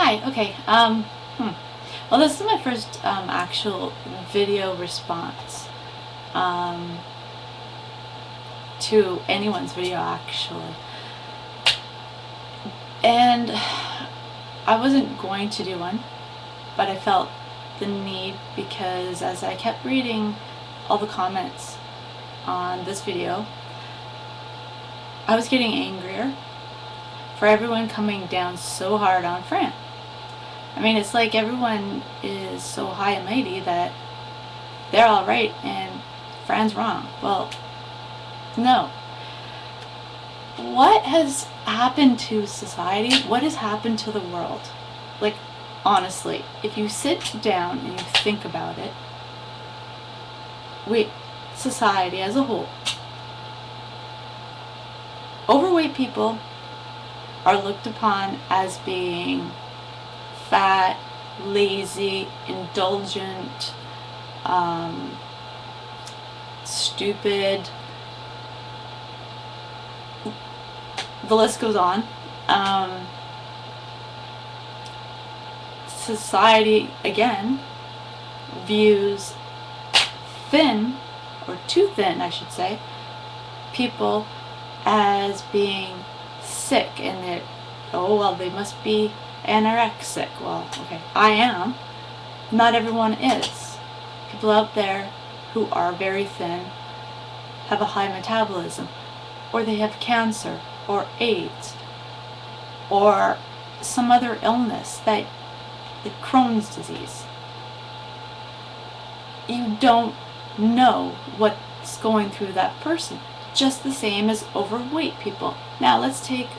Hi, okay, well, this is my first actual video response to anyone's video, actually. And I wasn't going to do one, but I felt the need because as I kept reading all the comments on this video, I was getting angrier for everyone coming down so hard on Fran. I mean, it's like everyone is so high and mighty that they're all right and Fran's wrong. Well, no. What has happened to society? What has happened to the world? Like, honestly, if you sit down and you think about it, society as a whole, overweight people are looked upon as being fat, lazy, indulgent, stupid. The list goes on. Society, again, views thin, or too thin, I should say, people as being sick, and that, oh, well, they must be anorexic. Well, okay, I am. Not everyone is. People out there who are very thin have a high metabolism, or they have cancer, or AIDS, or some other illness, like Crohn's disease. You don't know what's going through that person. Just the same as overweight people. Now let's take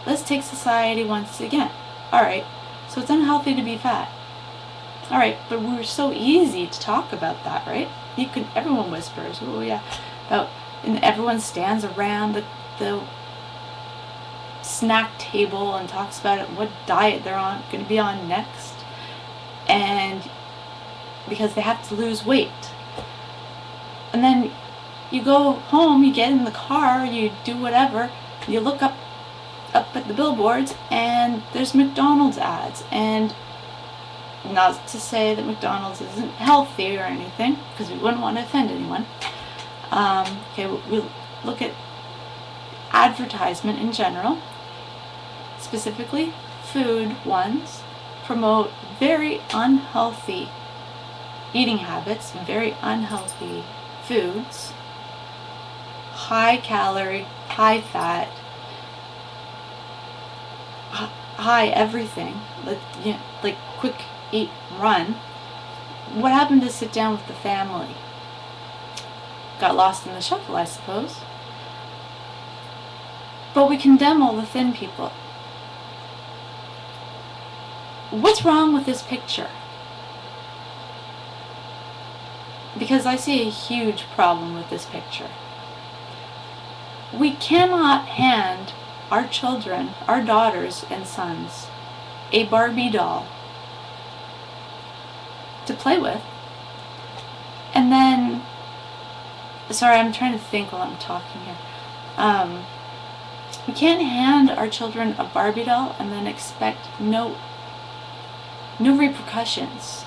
society once again. Alright, so it's unhealthy to be fat. Alright, but we're so easy to talk about that, right? Everyone whispers, oh yeah, and everyone stands around the snack table and talks about it, what diet they're going to be on next, and because they have to lose weight. And then you go home, you get in the car, you do whatever, you look up at the billboards, and there's McDonald's ads. And not to say that McDonald's isn't healthy or anything, because we wouldn't want to offend anyone. Okay, we'll look at advertisement in general. Specifically, food ones promote very unhealthy eating habits, very unhealthy foods, high calorie, high fat, high everything, like quick eat, run. What happened to sit down with the family? Got lost in the shuffle, I suppose. But we condemn all the thin people. What's wrong with this picture? Because I see a huge problem with this picture. We cannot hand our children, our daughters and sons, a Barbie doll to play with, and then, sorry, I'm trying to think while I'm talking here. We can't hand our children a Barbie doll and then expect no repercussions,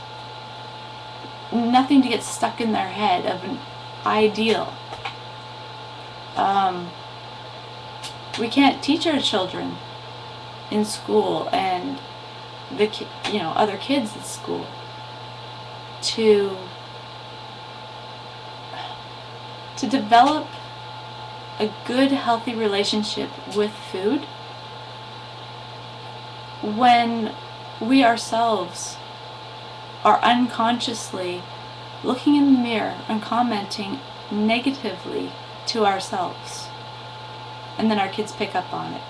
nothing to get stuck in their head of an ideal. We can't teach our children in school and other kids at school to develop a good, healthy relationship with food when we ourselves are unconsciously looking in the mirror and commenting negatively to ourselves. And then our kids pick up on it.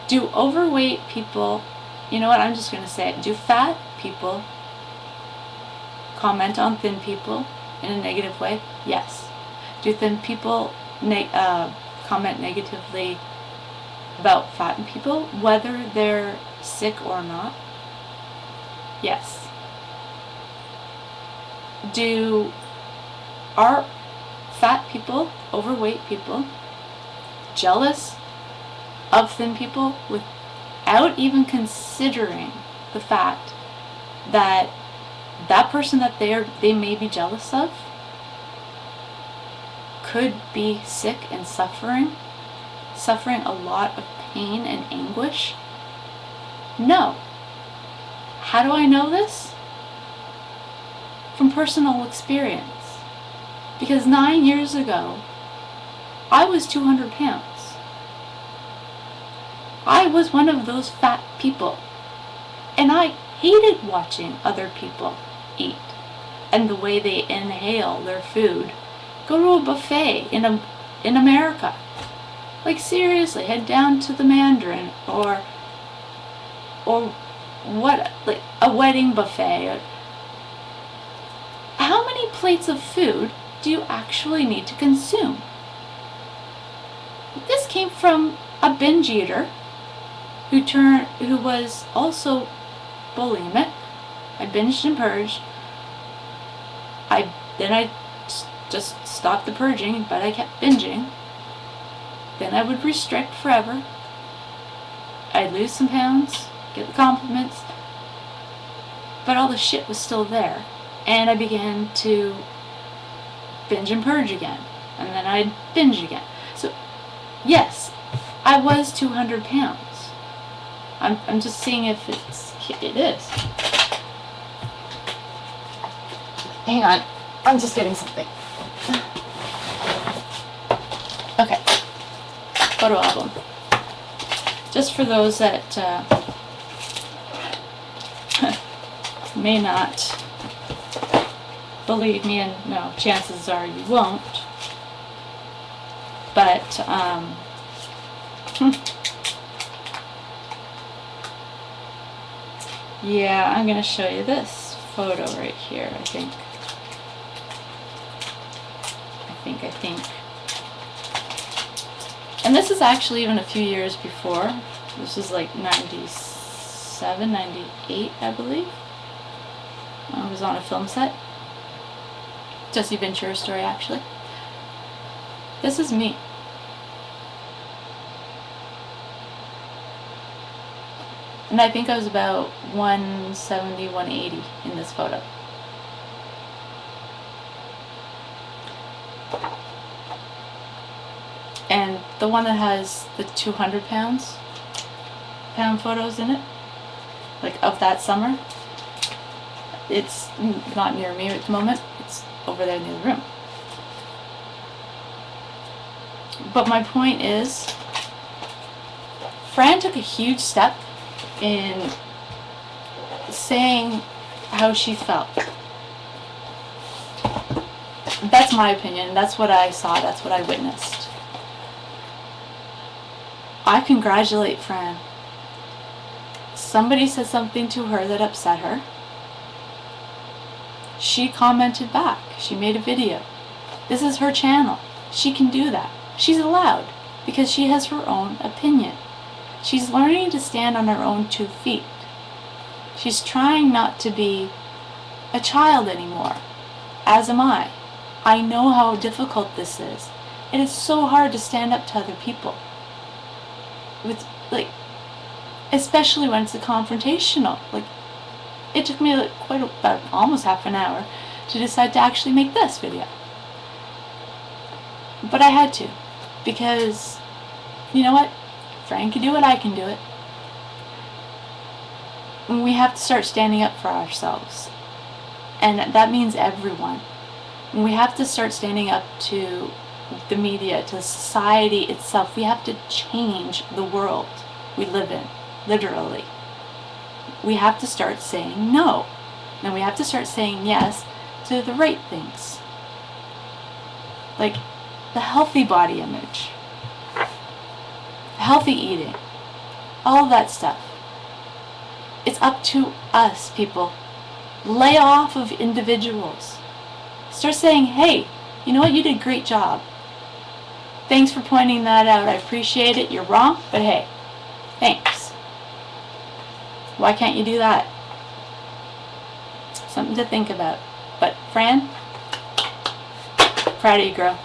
Do overweight people, you know what, I'm just going to say it, do fat people comment on thin people in a negative way? Yes. Do thin people comment negatively about fat people, whether they're sick or not? Yes. Are fat people, overweight people, jealous of thin people with without even considering the fact that that person that they may be jealous of could be sick and suffering a lot of pain and anguish? No. How do I know this? From personal experience. Because 9 years ago, I was 200 pounds. I was one of those fat people. And I hated watching other people eat and the way they inhale their food. Go to a buffet in America. Like seriously, head down to the Mandarin or what, like a wedding buffet. How many plates of food do you actually need to consume? This came from a binge eater who was also bulimic. I binged and purged. Then I just stopped the purging, but I kept binging. Then I would restrict forever. I'd lose some pounds, get the compliments, but all the shit was still there. And I began to binge and purge again, and then I'd binge again. So, yes, I was 200 pounds. I'm just seeing if it is. Hang on, I'm just getting something. Okay, photo album. Just for those that may not believe me, and no, chances are you won't. But yeah, I'm gonna show you this photo right here. I think. And this is actually even a few years before. This is like 97, 98, I believe. I was on a film set. Jesse Ventura story, actually. This is me. And I think I was about 170, 180 in this photo. And the one that has the 200 pound photos in it, like of that summer, it's not near me at the moment. It's over there in the other room. But my point is, Fran took a huge step in saying how she felt. That's my opinion. That's what I saw. That's what I witnessed. I congratulate Fran. Somebody said something to her that upset her. She commented back. She made a video. This is her channel. She can do that. She's allowed because she has her own opinion. She's learning to stand on her own 2 feet. She's trying not to be a child anymore, as am I. I know how difficult this is. It is so hard to stand up to other people. With, like, especially when it's a confrontational. Like, it took me like about almost half an hour to decide to actually make this video. But I had to, because, you know what? Fran can do it, I can do it. And we have to start standing up for ourselves. And that means everyone. And we have to start standing up to the media, to society itself. We have to change the world we live in, literally. We have to start saying no. And we have to start saying yes to the right things. Like the healthy body image, healthy eating, all that stuff. It's up to us, people. Lay off of individuals. Start saying, hey, you know what, you did a great job. Thanks for pointing that out. I appreciate it. You're wrong, but hey, thanks. Why can't you do that? Something to think about. But Fran, proud of you, girl.